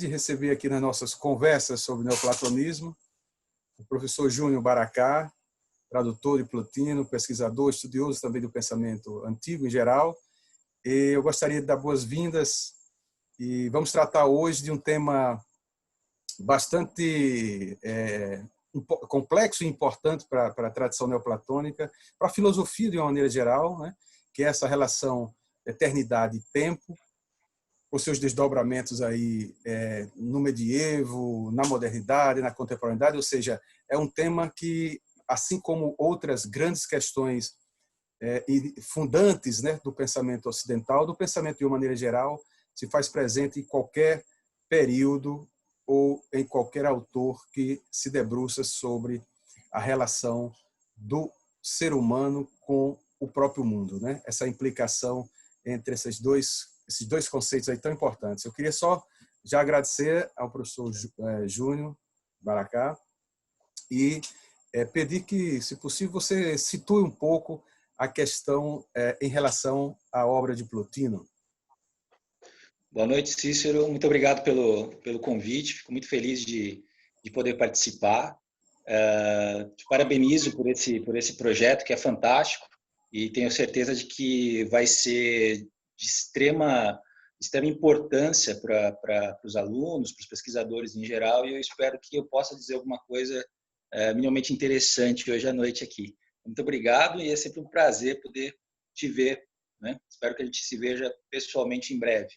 de receber aqui nas nossas conversas sobre neoplatonismo o professor Júnior Baracá, tradutor de Plotino, pesquisador, estudioso também do pensamento antigo em geral. E eu gostaria de dar boas-vindas e vamos tratar hoje de um tema bastante complexo e importante para a tradição neoplatônica, para a filosofia de uma maneira geral, né? Que é essa relação eternidade e tempo, os seus desdobramentos aí no medievo, na modernidade, na contemporaneidade, ou seja, é um tema que, assim como outras grandes questões e fundantes, né, do pensamento ocidental, do pensamento de uma maneira geral, se faz presente em qualquer período ou em qualquer autor que se debruça sobre a relação do ser humano com o próprio mundo, né? Essa implicação entre esses dois conceitos aí tão importantes. Eu queria só já agradecer ao professor Júnior Baracá e pedir que, se possível, você situe um pouco a questão em relação à obra de Plotino. Boa noite, Cícero. Muito obrigado pelo convite. Fico muito feliz de poder participar. Te parabenizo por esse projeto, que é fantástico, e tenho certeza de que vai ser de extrema importância para os alunos, para os pesquisadores em geral, e eu espero que eu possa dizer alguma coisa minimamente interessante hoje à noite aqui. Muito obrigado, e é sempre um prazer poder te ver, né? Espero que a gente se veja pessoalmente em breve.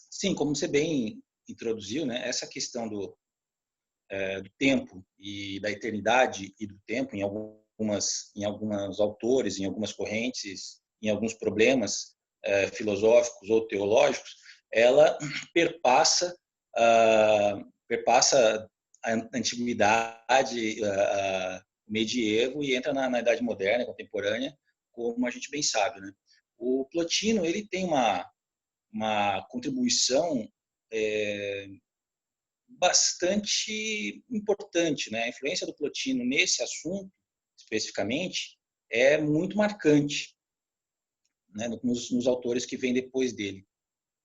Sim, como você bem introduziu, né, essa questão do tempo e da eternidade e do tempo em alguns autores, em algumas correntes, em alguns problemas filosóficos ou teológicos, ela perpassa a antiguidade, o medievo, e entra na Idade Moderna, contemporânea, como a gente bem sabe, né? O Plotino, ele tem uma contribuição bastante importante, né? A influência do Plotino nesse assunto, especificamente, é muito marcante, né? Nos autores que vêm depois dele.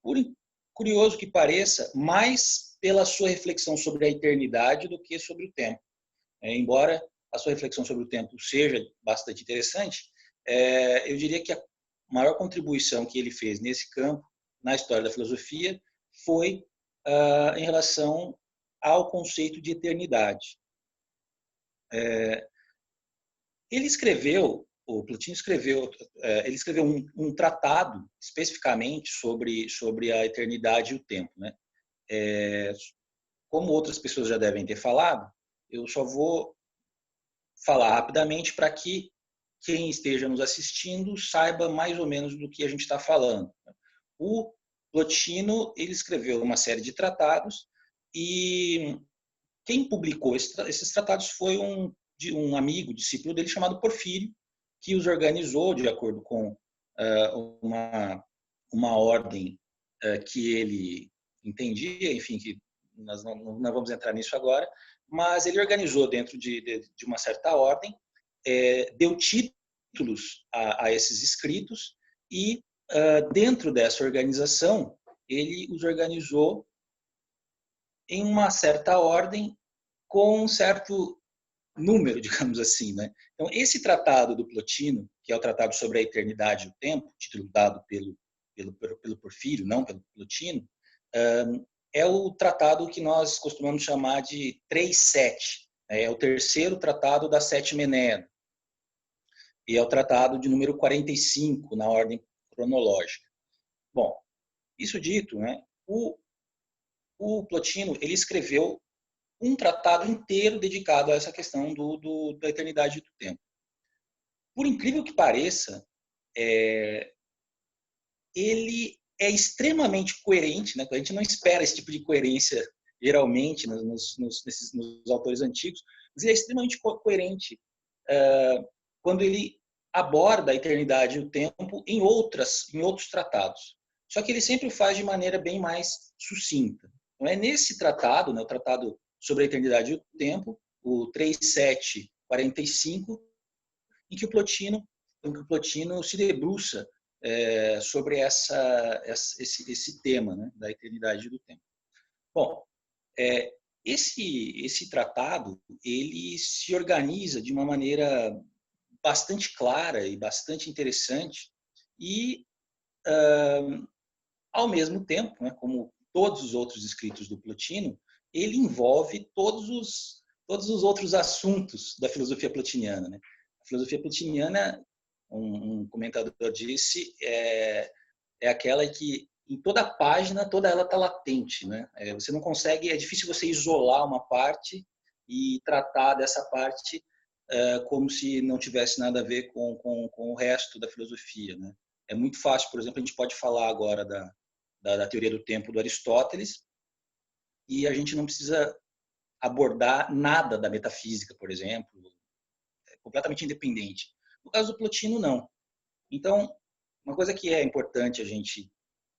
Por curioso que pareça, mais pela sua reflexão sobre a eternidade do que sobre o tempo. Embora a sua reflexão sobre o tempo seja bastante interessante, eu diria que a maior contribuição que ele fez nesse campo, na história da filosofia, foi em relação ao conceito de eternidade. O Plotino escreveu um tratado especificamente sobre a eternidade e o tempo, né? Como outras pessoas já devem ter falado, eu só vou falar rapidamente para que quem esteja nos assistindo saiba mais ou menos do que a gente está falando. O Plotino, ele escreveu uma série de tratados, e quem publicou esses tratados foi um amigo, discípulo dele, chamado Porfírio, que os organizou de acordo com uma ordem que ele entendia, enfim, que nós não vamos entrar nisso agora, mas ele organizou dentro de uma certa ordem, deu títulos a esses escritos, e dentro dessa organização ele os organizou em uma certa ordem, com um certo número, digamos assim, né? Então, esse tratado do Plotino, que é o Tratado sobre a Eternidade e o Tempo, título dado pelo Porfírio, não pelo Plotino, é o tratado que nós costumamos chamar de 3.7. É o terceiro tratado da Sétima Enéada. E é o tratado de número 45, na ordem cronológica. Bom, isso dito, né, o Plotino, ele escreveu um tratado inteiro dedicado a essa questão da eternidade e do tempo. Por incrível que pareça, ele é extremamente coerente, né? A gente não espera esse tipo de coerência, geralmente, nos autores antigos, mas ele é extremamente coerente quando ele aborda a eternidade e o tempo em outros tratados. Só que ele sempre o faz de maneira bem mais sucinta. Não é nesse tratado, né, o Tratado sobre a Eternidade e o Tempo, o 3.7.45, em que o Plotino se debruça sobre esse tema, né, da eternidade do tempo. Bom, esse tratado ele se organiza de uma maneira bastante clara e bastante interessante e, ao mesmo tempo, né, como todos os outros escritos do Plotino, ele envolve todos os outros assuntos da filosofia plotiniana, né? A filosofia plotiniana, um comentador disse, é aquela que em toda página, toda ela está latente, né? Você não consegue, é difícil você isolar uma parte e tratar dessa parte como se não tivesse nada a ver com o resto da filosofia, né? É muito fácil, por exemplo, a gente pode falar agora da teoria do tempo do Aristóteles e a gente não precisa abordar nada da metafísica, por exemplo, completamente independente. No caso do Plotino, não. Então, uma coisa que é importante a gente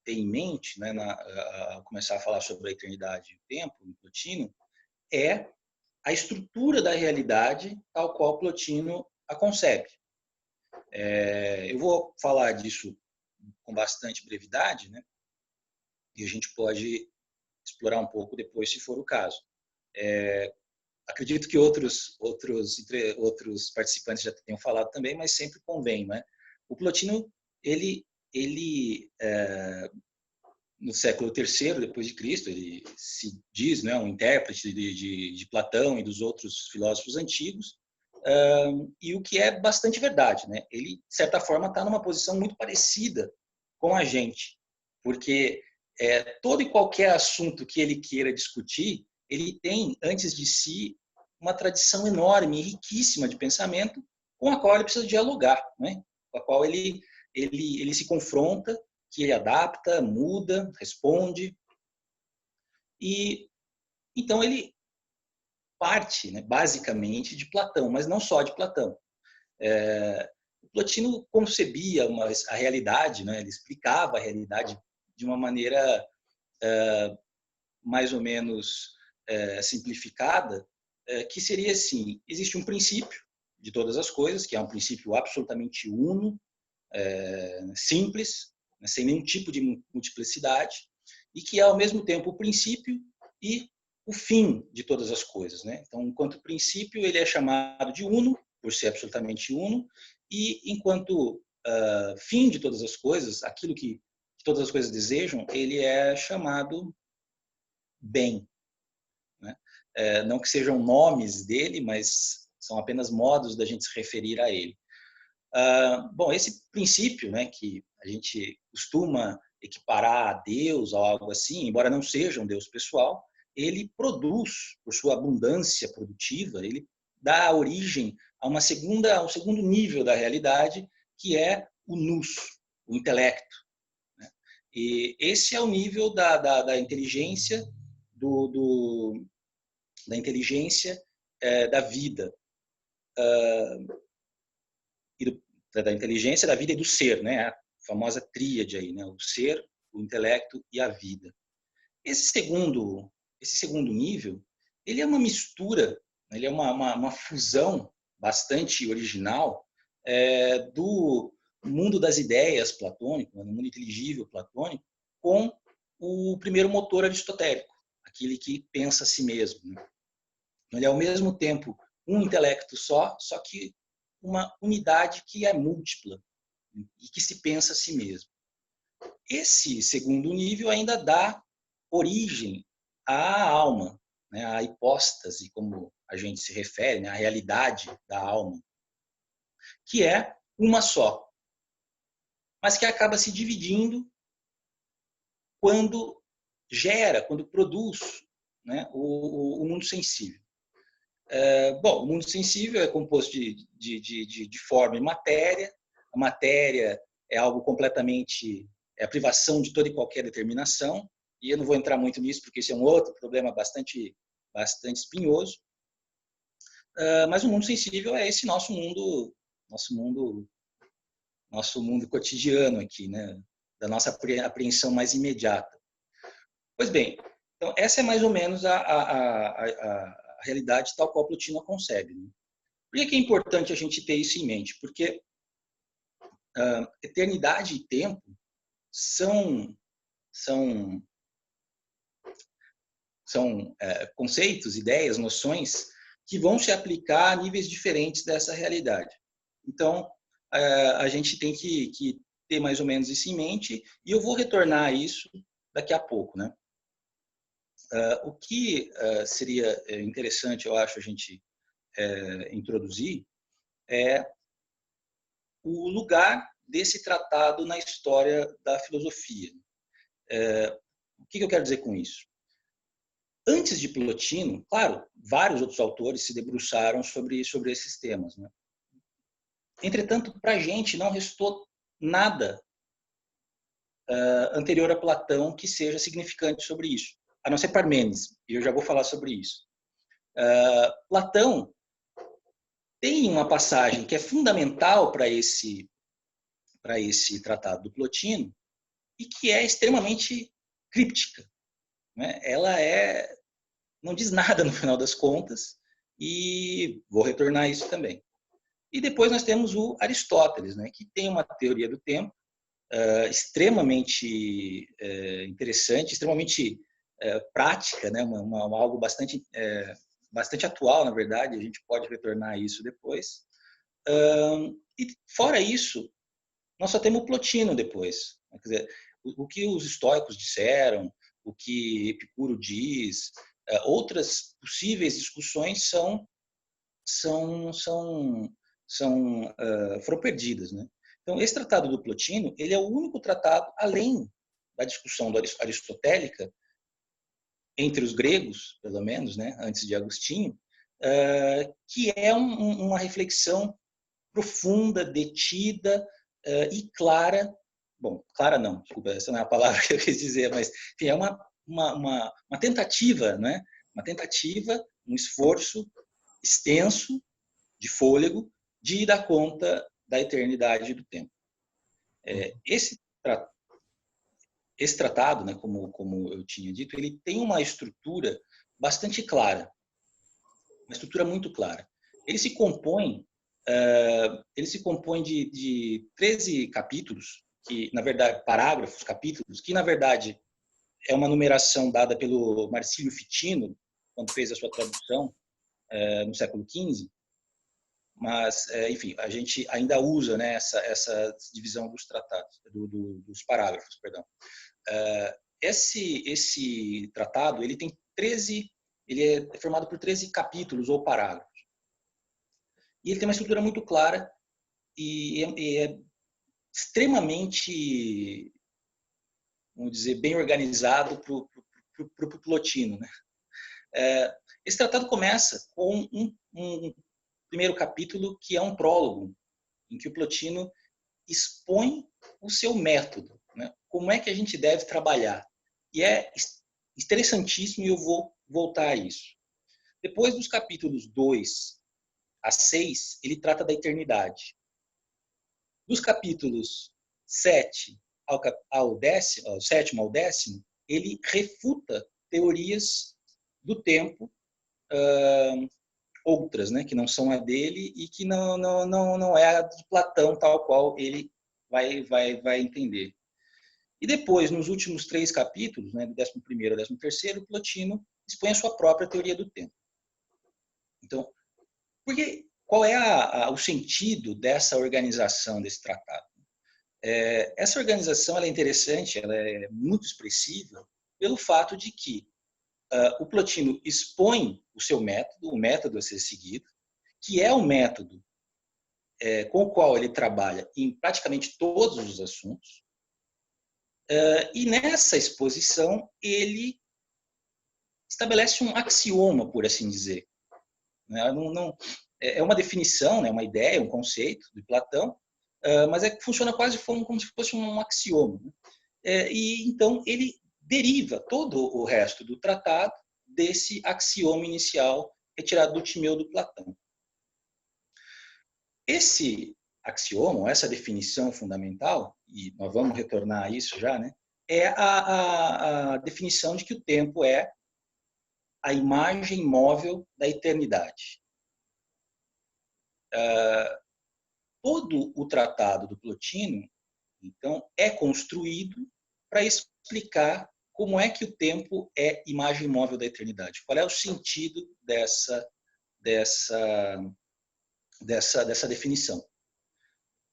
ter em mente, né, ao começar a falar sobre a eternidade e o tempo, no Plotino, é a estrutura da realidade tal qual Plotino a concebe. Eu vou falar disso com bastante brevidade, né, e a gente pode explorar um pouco depois, se for o caso. Acredito que outros participantes já tenham falado também, mas sempre convém, né? O Plotino, ele no século III depois de Cristo, ele se diz, né, um intérprete de Platão e dos outros filósofos antigos, e o que é bastante verdade, né? Ele, de certa forma, está numa posição muito parecida com a gente, porque todo e qualquer assunto que ele queira discutir, ele tem antes de si uma tradição enorme e riquíssima de pensamento com a qual ele precisa dialogar, né? Com a qual ele se confronta, que ele adapta, muda, responde. E então ele parte, né, basicamente, de Platão, mas não só de Platão. O Plotino concebia a realidade, né, ele explicava a realidade de uma maneira mais ou menos simplificada, que seria assim: existe um princípio de todas as coisas, que é um princípio absolutamente uno, simples, né, sem nenhum tipo de multiplicidade, e que é ao mesmo tempo o princípio e o fim de todas as coisas, né? Então, enquanto princípio, ele é chamado de uno, por ser absolutamente uno, e enquanto fim de todas as coisas, aquilo que todas as coisas desejam, ele é chamado bem, né? Não que sejam nomes dele, mas são apenas modos da gente se referir a ele. Bom, esse princípio, né, que a gente costuma equiparar a Deus ou algo assim, embora não seja um Deus pessoal, ele produz, por sua abundância produtiva, ele dá origem a um segundo nível da realidade, que é o nous, o intelecto, né? E esse é o nível da inteligência, da inteligência da vida, da inteligência, da vida e do ser, né? A famosa tríade aí, né? O ser, o intelecto e a vida. Esse segundo nível, ele é uma mistura, ele é uma fusão bastante original do mundo das ideias platônico, né, do mundo inteligível platônico, com o primeiro motor aristotélico, aquele que pensa a si mesmo, né? Ele é ao mesmo tempo um intelecto só que uma unidade que é múltipla e que se pensa a si mesmo. Esse segundo nível ainda dá origem à alma, né, à hipóstase, como a gente se refere, né, à realidade da alma, que é uma só, mas que acaba se dividindo quando quando produz, né, o mundo sensível. Bom, o mundo sensível é composto de forma e matéria. A matéria é algo completamente... é a privação de toda e qualquer determinação. E eu não vou entrar muito nisso, porque esse é um outro problema bastante espinhoso. Mas o mundo sensível é esse nosso mundo cotidiano aqui, né? Da nossa apreensão mais imediata. Pois bem, então essa é mais ou menos a realidade tal qual Plotino a concebe, né? Por que é importante a gente ter isso em mente? Porque eternidade e tempo são conceitos, ideias, noções que vão se aplicar a níveis diferentes dessa realidade. Então, a gente tem que ter mais ou menos isso em mente, e eu vou retornar a isso daqui a pouco, né? O que seria interessante, eu acho, a gente introduzir é o lugar desse tratado na história da filosofia. O que eu quero dizer com isso? Antes de Plotino, claro, vários outros autores se debruçaram sobre esses temas, né? Entretanto, para a gente não restou nada anterior a Platão que seja significante sobre isso, a não ser Parmênides, e eu já vou falar sobre isso. Platão tem uma passagem que é fundamental para esse tratado do Plotino e que é extremamente críptica, né? Ela não diz nada no final das contas, e vou retornar a isso também. E depois nós temos o Aristóteles, né, que tem uma teoria do tempo extremamente interessante, extremamente prática, né, algo bastante atual, na verdade, a gente pode retornar a isso depois. E fora isso, nós só temos o Plotino depois. Quer dizer, o que os estoicos disseram, o que Epicuro diz, outras possíveis discussões foram perdidas, né? Então, esse tratado do Plotino, ele é o único tratado, além da discussão aristotélica, entre os gregos, pelo menos, né, antes de Agostinho, que é uma reflexão profunda, detida e clara. Bom, clara não, desculpa, essa não é a palavra que eu quis dizer, mas enfim, é uma tentativa, né? Uma tentativa, um esforço extenso, de fôlego, de dar conta da eternidade do tempo. Esse tratado, né, como eu tinha dito, ele tem uma estrutura bastante clara, uma estrutura muito clara. Ele se compõe de 13 capítulos, que na verdade parágrafos, capítulos, que na verdade é uma numeração dada pelo Marcílio Ficino quando fez a sua tradução no século XV. Mas, enfim, a gente ainda usa, né, essa divisão dos tratados, dos parágrafos, perdão. Esse tratado, ele é formado por 13 capítulos ou parágrafos. E ele tem uma estrutura muito clara e é extremamente, vamos dizer, bem organizado para o Plotino, né? Esse tratado começa com um primeiro capítulo que é um prólogo, em que o Plotino expõe o seu método, né? Como é que a gente deve trabalhar. E é interessantíssimo, e eu vou voltar a isso. Depois dos capítulos 2 a 6, ele trata da eternidade. Dos capítulos 7 ao 7º ao 10º, ele refuta teorias do tempo, outras, né, que não são a dele e que não é a de Platão, tal qual ele vai entender. E depois, nos últimos 3 capítulos, né, do 11º ao 13º, Plotino expõe a sua própria teoria do tempo. Então, qual é o sentido dessa organização desse tratado? Essa organização ela é interessante, ela é muito expressiva pelo fato de que o Plotino expõe o seu método, o método a ser seguido, que é o método com o qual ele trabalha em praticamente todos os assuntos, e nessa exposição ele estabelece um axioma, por assim dizer. É uma definição, né, uma ideia, um conceito de Platão, mas funciona quase como se fosse um axioma. E então ele deriva todo o resto do tratado desse axioma inicial retirado do Timeu do Platão. Esse axioma, essa definição fundamental, e nós vamos retornar a isso já, né, é a definição de que o tempo é a imagem móvel da eternidade. todo o tratado do Plotino, então, é construído para explicar como é que o tempo é imagem móvel da eternidade. Qual é o sentido dessa definição?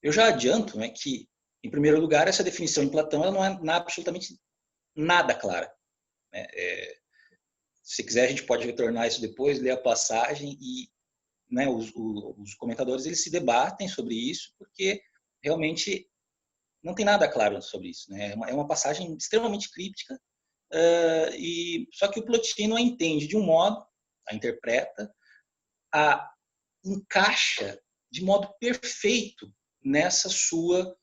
Eu já adianto, né, que, em primeiro lugar, essa definição em Platão ela não é absolutamente nada clara. Né? Se quiser, a gente pode retornar isso depois, ler a passagem e, né, os comentadores eles se debatem sobre isso, porque realmente não tem nada claro sobre isso. Né? É uma passagem extremamente críptica, só que o Plotino a entende de um modo, a interpreta, a encaixa de modo perfeito nessa sua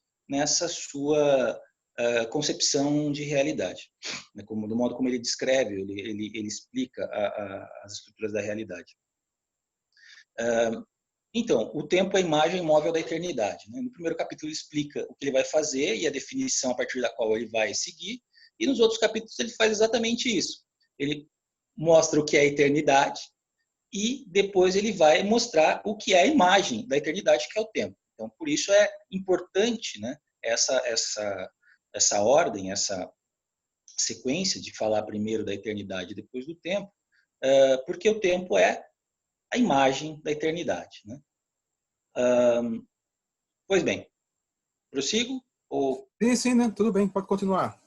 concepção de realidade, né? Do modo como ele descreve, ele explica as estruturas da realidade. Então, o tempo é a imagem móvel da eternidade. Né? No primeiro capítulo ele explica o que ele vai fazer e a definição a partir da qual ele vai seguir, e nos outros capítulos ele faz exatamente isso. Ele mostra o que é a eternidade e depois ele vai mostrar o que é a imagem da eternidade, que é o tempo. Então, por isso é importante, né, essa ordem, essa sequência de falar primeiro da eternidade e depois do tempo, porque o tempo é a imagem da eternidade. Né? Pois bem, prossigo? Ou... Sim, né? Tudo bem, pode continuar.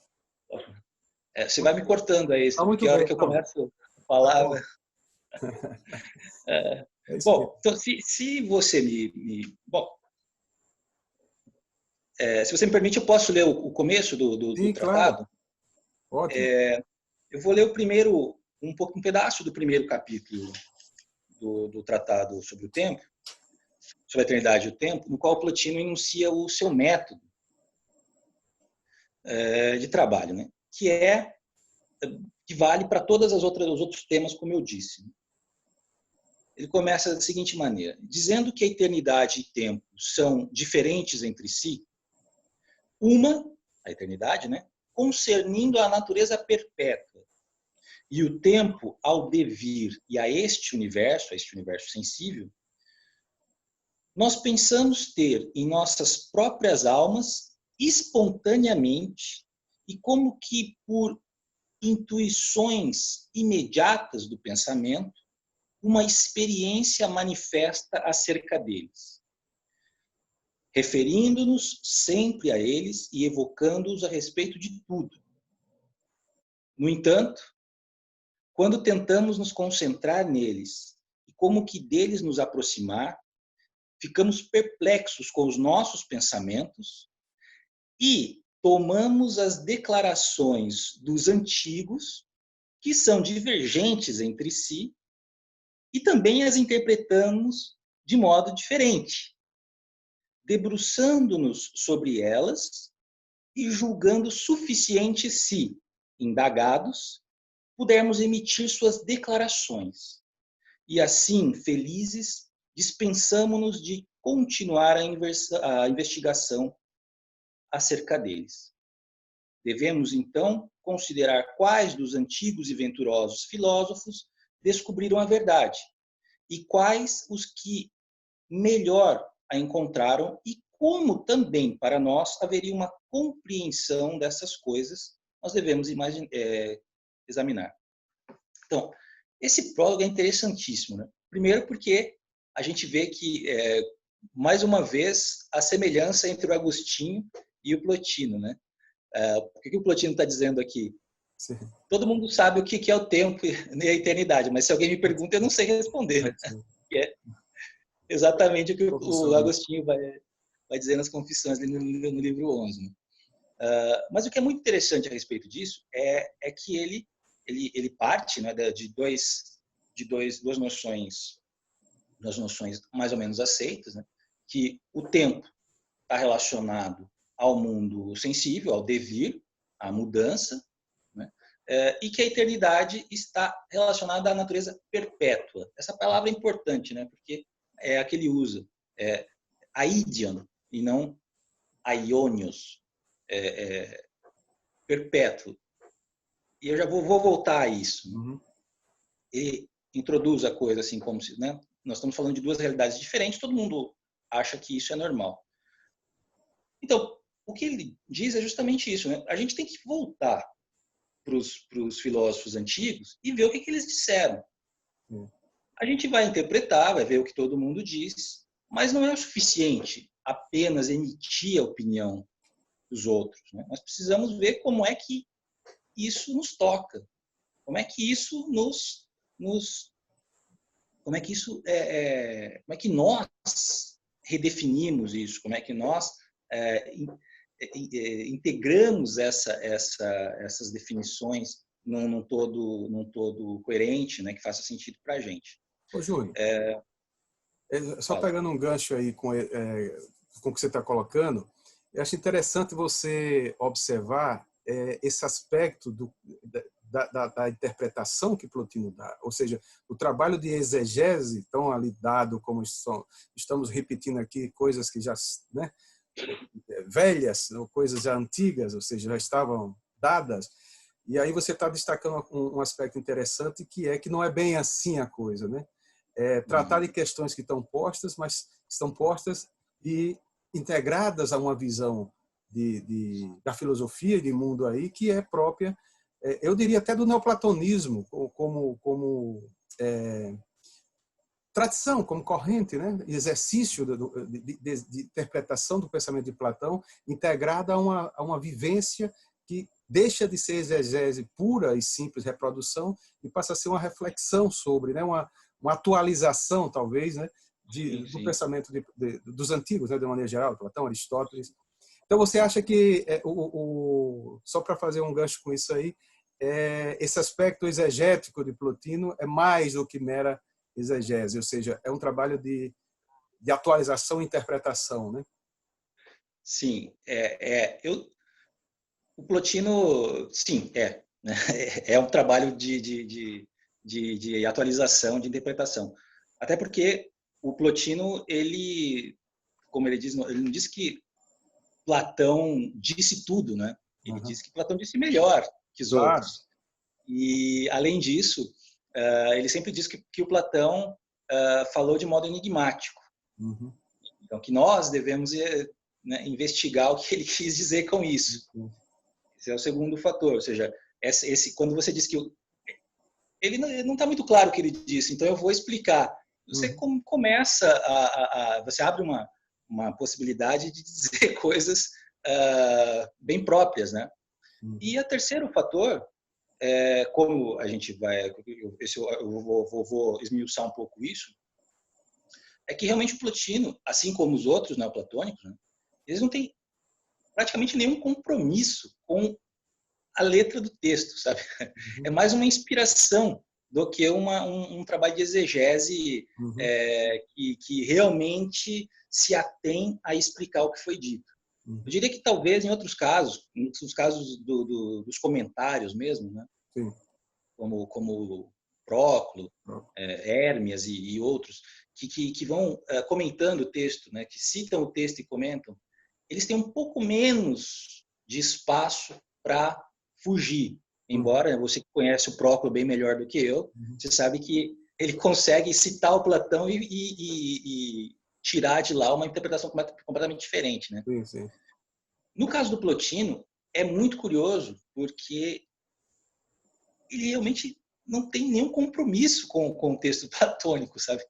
Você vai me cortando aí, porque a hora que eu começo a falar... Bom, então, se você Bom, se você me permite, eu posso ler o começo do Sim, tratado? Claro. Ótimo. Eu vou ler um pedaço do primeiro capítulo do tratado sobre o tempo, sobre a eternidade e o tempo, no qual Plotino enuncia o seu método de trabalho, né? Que vale para todos os outros temas, como eu disse. Ele começa da seguinte maneira: dizendo que a eternidade e tempo são diferentes entre si, a eternidade, né, concernindo a natureza perpétua, e o tempo ao devir e a este universo sensível, nós pensamos ter em nossas próprias almas, espontaneamente, e como que por intuições imediatas do pensamento, uma experiência manifesta acerca deles, referindo-nos sempre a eles e evocando-os a respeito de tudo. No entanto, quando tentamos nos concentrar neles e como que deles nos aproximar, ficamos perplexos com os nossos pensamentos e tomamos as declarações dos antigos, que são divergentes entre si, e também as interpretamos de modo diferente, debruçando-nos sobre elas e julgando suficiente se, indagados, pudermos emitir suas declarações. E assim, felizes, dispensamo-nos de continuar a investigação acerca deles. Devemos, então, considerar quais dos antigos e venturosos filósofos descobriram a verdade e quais os que melhor a encontraram e como também para nós haveria uma compreensão dessas coisas, nós devemos examinar. Então, esse prólogo é interessantíssimo, né? Primeiro porque a gente vê que, mais uma vez, a semelhança entre o Agostinho e o Plotino, né? O que o Plotino está dizendo aqui? Sim. Todo mundo sabe o que é o tempo e a eternidade, mas se alguém me pergunta, eu não sei responder. Né? É exatamente o que o Agostinho vai dizer nas Confissões, no livro 11. Né? Mas o que é muito interessante a respeito disso é que ele parte, né, de duas noções mais ou menos aceitas, né, que o tempo está relacionado ao mundo sensível, ao devir, à mudança, né, e que a eternidade está relacionada à natureza perpétua. Essa palavra é importante, né, porque é a que ele usa, aidion, e não aionios, perpétuo. E eu já vou voltar a isso. Uhum. E introduz a coisa assim como se, né, nós estamos falando de duas realidades diferentes, todo mundo acha que isso é normal. Então, o que ele diz é justamente isso, né? A gente tem que voltar para os filósofos antigos e ver o que eles disseram. A gente vai interpretar, vai ver o que todo mundo diz, mas não é o suficiente apenas emitir a opinião dos outros, né? Nós precisamos ver como é que isso nos toca, como é que isso como é que isso como é que nós redefinimos isso, como é que nós integramos essas definições num todo coerente, né, que faça sentido para a gente. Ô, Júnior, só Fala. pegando um gancho aí com o que você está colocando, eu acho interessante você observar esse aspecto da interpretação que Plotino dá, ou seja, o trabalho de exegese, tão ali dado como estamos repetindo aqui coisas que já, né, velhas, ou coisas já antigas, ou seja, já estavam dadas, e aí você está destacando um aspecto interessante, que não é bem assim a coisa, né? Tratar de questões que estão postas, mas estão postas e integradas a uma visão da filosofia e de mundo aí que é própria, eu diria até do neoplatonismo, como tradição, como corrente, né? Exercício de interpretação do pensamento de Platão integrada a uma vivência que deixa de ser exegese pura e simples reprodução e passa a ser uma reflexão sobre, né? Uma atualização, talvez, né? Do pensamento dos antigos, né? De maneira geral, Platão, Aristóteles. Então, você acha que, só para fazer um gancho com isso aí, esse aspecto exegético de Plotino é mais do que mera exegese, ou seja, é um trabalho de atualização e interpretação, né? Sim, o Plotino, sim, né? É um trabalho de atualização, de interpretação. Até porque o Plotino, como ele diz, ele não diz que Platão disse tudo, né? Ele disse que Platão disse melhor que os Claro. outros. E, além disso, ele sempre diz que o Platão falou de modo enigmático. Uhum. Então, que nós devemos né, investigar o que ele quis dizer com isso. Esse é o segundo fator. Ou seja, quando você diz que ele não está muito claro o que ele disse, então eu vou explicar. Você começa você abre uma possibilidade de dizer coisas bem próprias, né? E o terceiro fator, como a gente vai, eu vou esmiuçar um pouco isso, é que realmente o Plotino, assim como os outros neoplatônicos, né, eles não têm praticamente nenhum compromisso com a letra do texto, sabe? É mais uma inspiração do que um trabalho de exegese que realmente se atém a explicar o que foi dito. Eu diria que talvez em outros casos, nos casos dos comentários mesmo, né? Sim. Como Próclo, Hérmias e outros, que vão comentando o texto, né? Que citam o texto e comentam, eles têm um pouco menos de espaço para fugir. Embora você conhece o Próclo bem melhor do que eu, você sabe que ele consegue citar o Platão e tirar de lá uma interpretação completamente diferente, né? Sim, sim. No caso do Plotino, é muito curioso, porque ele realmente não tem nenhum compromisso com o texto platônico, sabe?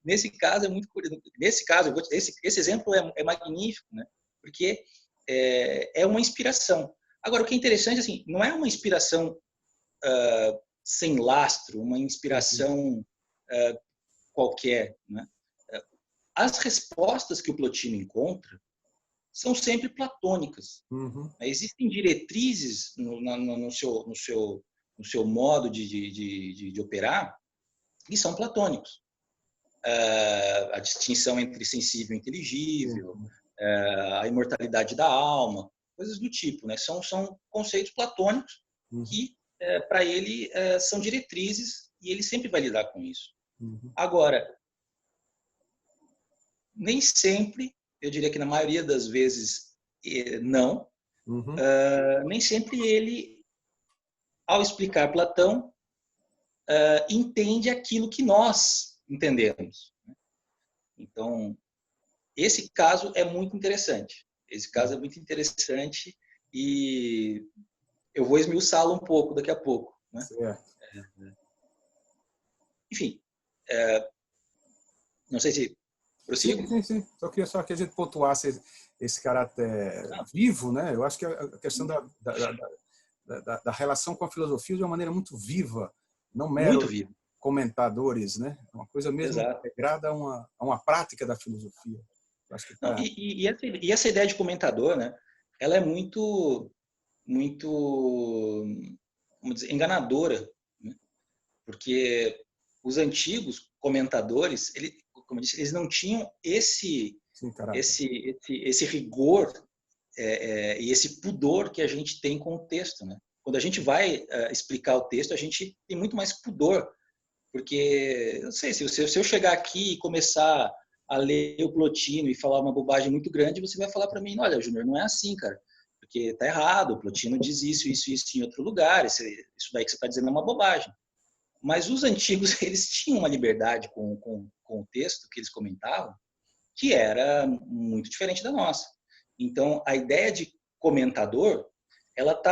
Nesse caso, é muito curioso. Nesse caso, esse exemplo é magnífico, né? Porque é uma inspiração. Agora, o que é interessante, assim, não é uma inspiração sem lastro, uma inspiração qualquer, né? As respostas que o Plotino encontra são sempre platônicas. Existem diretrizes no seu modo de operar que são platônicos. A distinção entre sensível e inteligível, a imortalidade da alma, coisas do tipo, né? São conceitos platônicos que, para ele, são diretrizes e ele sempre vai lidar com isso. Agora, nem sempre, eu diria que na maioria das vezes, não. Nem sempre ele, ao explicar Platão, entende aquilo que nós entendemos. Então, esse caso é muito interessante. Esse caso é muito interessante e eu vou esmiuçá-lo um pouco daqui a pouco, né? Certo. Enfim, não sei se Sim, prossigo. sim, sim. Só que a gente pontuasse esse caráter Não, vivo, né? Eu acho que a questão da relação com a filosofia de uma maneira muito viva, não muito mero vivo. comentadores, né? Uma coisa mesmo Exato. integrada a uma prática da filosofia. Eu acho que Não, tá. e essa ideia de comentador, né? Ela é muito, vamos dizer, enganadora, né? Porque os antigos comentadores, como eu disse, eles não tinham Sim, caráter. esse rigor e esse pudor que a gente tem com o texto, né? Quando a gente vai explicar o texto, a gente tem muito mais pudor, porque, não sei, se eu chegar aqui e começar a ler o Plotino e falar uma bobagem muito grande, você vai falar para mim, olha, Júnior, não é assim, cara, porque tá errado, o Plotino diz isso em outro lugar, isso daí que você está dizendo é uma bobagem. Mas os antigos, eles tinham uma liberdade com o texto que eles comentavam, que era muito diferente da nossa. Então, a ideia de comentador, ela está